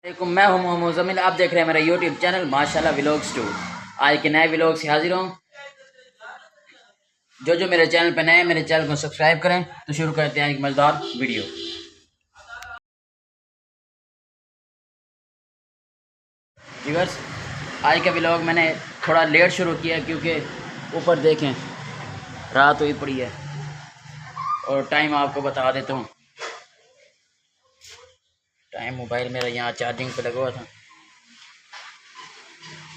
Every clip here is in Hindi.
देखो मैं हूं मोहम्मद मुज़म्मिल। आप देख रहे हैं मेरा यूट्यूब चैनल माशाल्लाह व्लॉग्स 2। आज के नए व्लॉग से हाजिर हूँ। जो मेरे चैनल पे नए हैं मेरे चैनल को सब्सक्राइब करें। तो शुरू करते हैं एक मज़ेदार वीडियो। व्यूअर्स, आज का व्लॉग मैंने थोड़ा लेट शुरू किया क्योंकि ऊपर देखें रात हुई पड़ी है। और टाइम आपको बता देता हूँ। टाइम मोबाइल मेरा यहाँ चार्जिंग पे लगा हुआ था।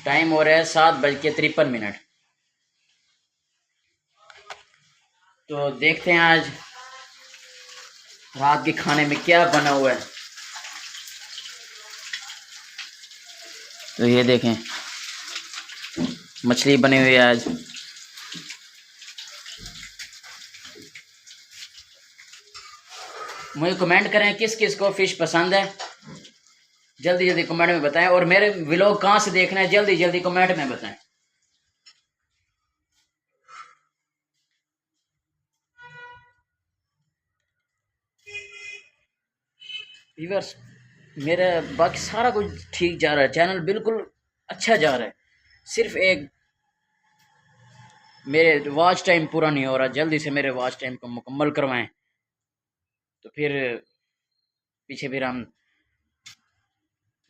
टाइम हो रहा है 7:53। तो देखते हैं आज रात के खाने में क्या बना हुआ है। तो ये देखें मछली बनी हुई है आज। मुझे कमेंट करें किस किस को फ़िश पसंद है, जल्दी जल्दी कमेंट में बताएं। और मेरे व्लॉग कहाँ से देखना है जल्दी जल्दी कमेंट में बताएं। व्यूअर्स, मेरा बाकी सारा कुछ ठीक जा रहा है, चैनल बिल्कुल अच्छा जा रहा है। सिर्फ एक मेरे वॉच टाइम पूरा नहीं हो रहा। जल्दी से मेरे वॉच टाइम को मुकम्मल करवाएं तो फिर पीछे फिर हम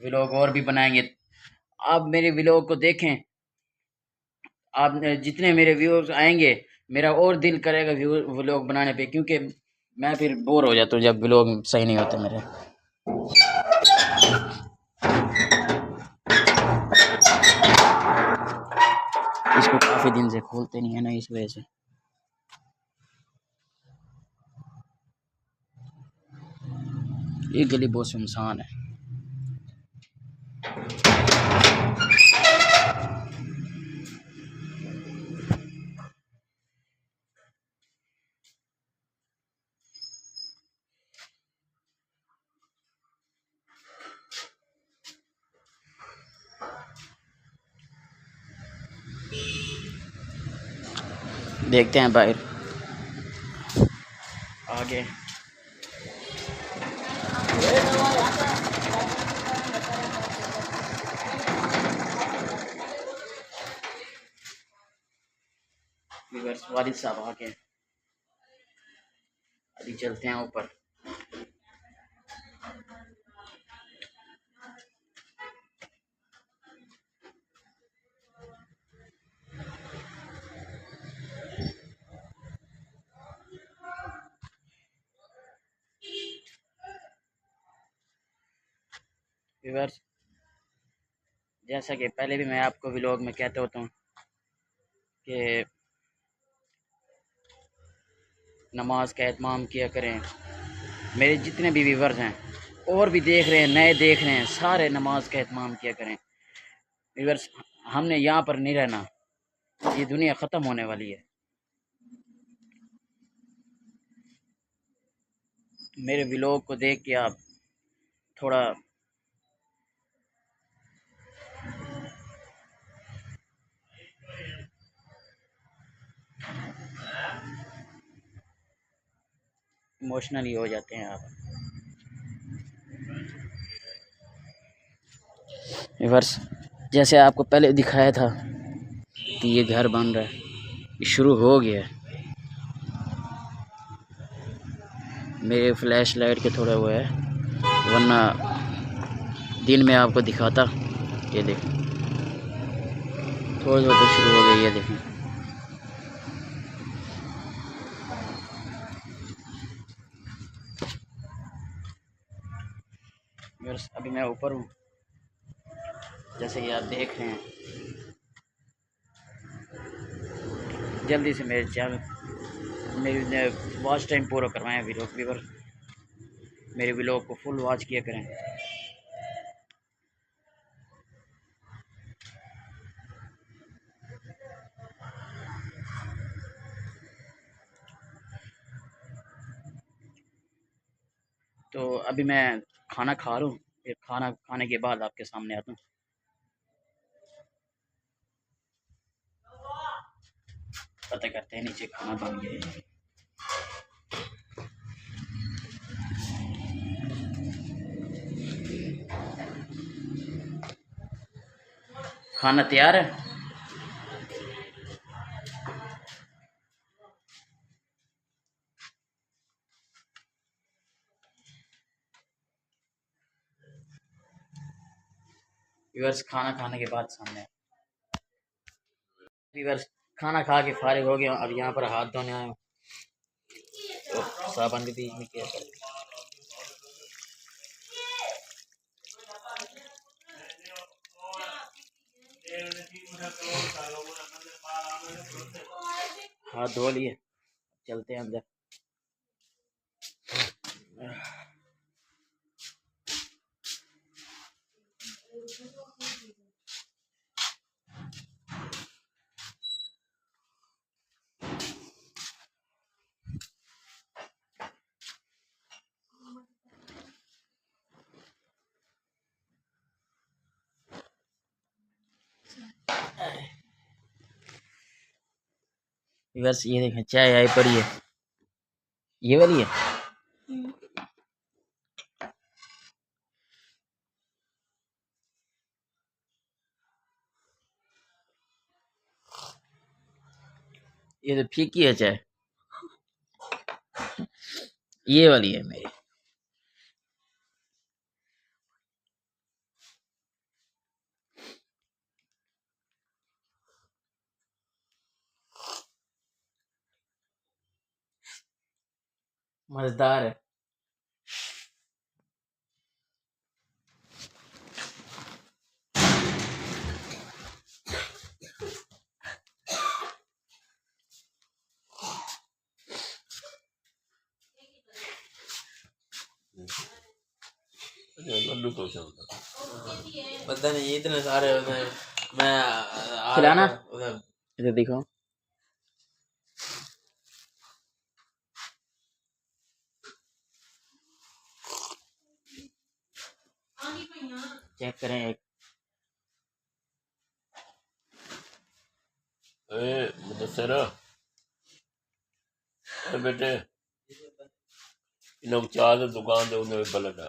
व्लॉग और भी बनाएंगे। आप मेरे व्लॉग को देखें। आप जितने मेरे व्यूअर्स आएंगे मेरा और दिल करेगा व्लॉग बनाने पे, क्योंकि मैं फिर बोर हो जाता हूँ जब व्लॉग सही नहीं होते मेरे। इसको काफ़ी दिन से खोलते नहीं है ना, इस वजह से। ये गली बहुत सुनसान है। देखते हैं बाहर आगे। वालिद साहब आके अभी चलते हैं ऊपर। व्यूअर्स, जैसा कि पहले भी मैं आपको व्लॉग में कहता होता हूँ कि नमाज का एहतमाम किया करें। मेरे जितने भी व्यूअर्स हैं और भी देख रहे हैं, नए देख रहे हैं, सारे नमाज का एहतमाम किया करें। व्यूअर्स, हमने यहाँ पर नहीं रहना, ये दुनिया ख़त्म होने वाली है। मेरे व्लॉग को देख के आप थोड़ा इमोशनली हो जाते हैं आप। व्यूअर्स, जैसे आपको पहले दिखाया था कि ये घर बन रहा है, ये शुरू हो गया है। मेरे फ्लैश लाइट के थोड़ा वो है, वरना दिन में आपको दिखाता। ये देखें थोड़ा थोड़ा तो शुरू हो गया। ये देखें व्यूअर्स, अभी मैं ऊपर हूँ जैसे कि आप देख रहे हैं। जल्दी से मेरे चैनल मेरी वॉच टाइम पूरा करवाएं। व्यूअर मेरे व्लॉग को फुल वॉच किया करें। तो अभी मैं खाना खा रहा हूँ, फिर खाना खाने के बाद आपके सामने आता हूँ। पता करते हैं नीचे खाना बन गया है। खाना तैयार है। व्यूअर्स खाना खाने के बाद सामने व्यूअर्स खाना खा के फारिग हो गया। अब यहाँ पर हाथ धोने आए तो साबुन भी बीच में किया। हाथ धो लिए, चलते हैं अंदर। बस ये देखें चाय आई पड़ी है, ये वाली है। ये तो फीकी है चाय, ये वाली है मेरी। मजेदार है। लड्डू तो पता नहीं इतने सारे उधर मैं खिलाना उधर इधर दिखाओ। चेक करें एक। मुदस्सिर बेटे इन्हों चाह की दुकान दे उन्हें बलट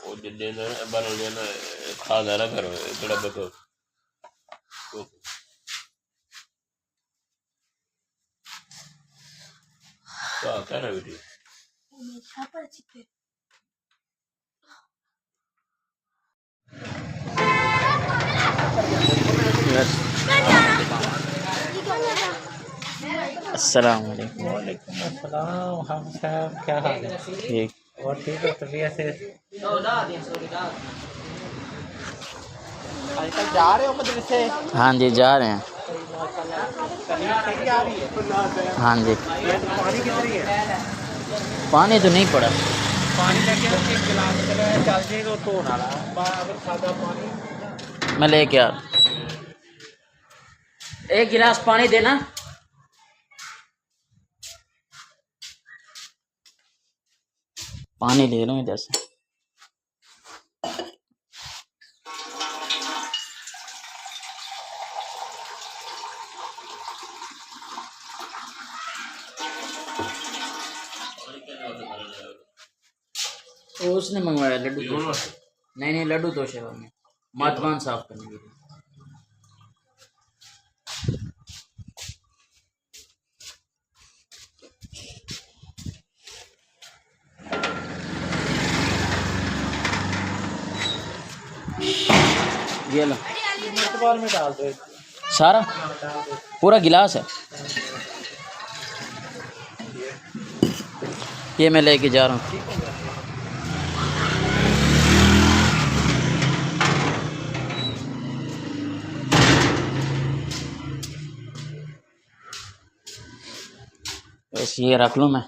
वो जिद्दे ने बन लेना खा देना करो इतना बको क्या कह रहा बेटी अस्सलाम वालेकुम। वालेकुम अस्सलाम। हम साहब क्या हाल है? ठीक। और ठीक है तबीयत से? आजकल जा रहे हो मदरसे? हाँ जी जा रहे हैं। सही आ रही है? हाँ जी। पानी कितनी है? पानी तो नहीं पड़ा। पानी लेके एक गिलास चल जाएगा तो ना अगर सादा पानी मैं लेके आ। एक गिलास पानी देना। पानी ले लो इधर से। तो उसने मंगवाया लड्डू तो। नहीं लड्डू तो शेवा में मातमान साफ करने के लिए। ये लो मर्तबाल में डाल दो सारा पूरा गिलास है। ये मैं लेके जा रहा हूँ। बस ये रख लूँ मैं।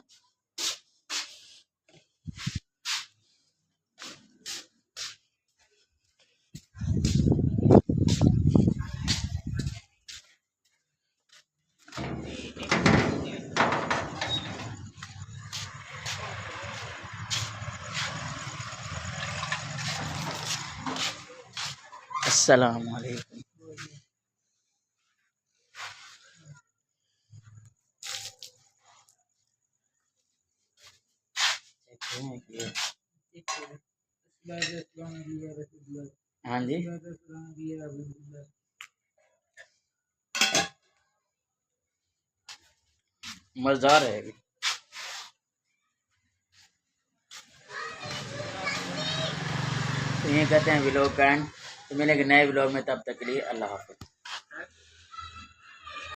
अस्सलाम वालेकुम। हाँ जी मज़ेदार है। तो ये कहते हैं व्लॉग का एंड। तो मिलेंगे नए व्लॉग में, तब तक के लिए अल्लाह हाफ़िज़।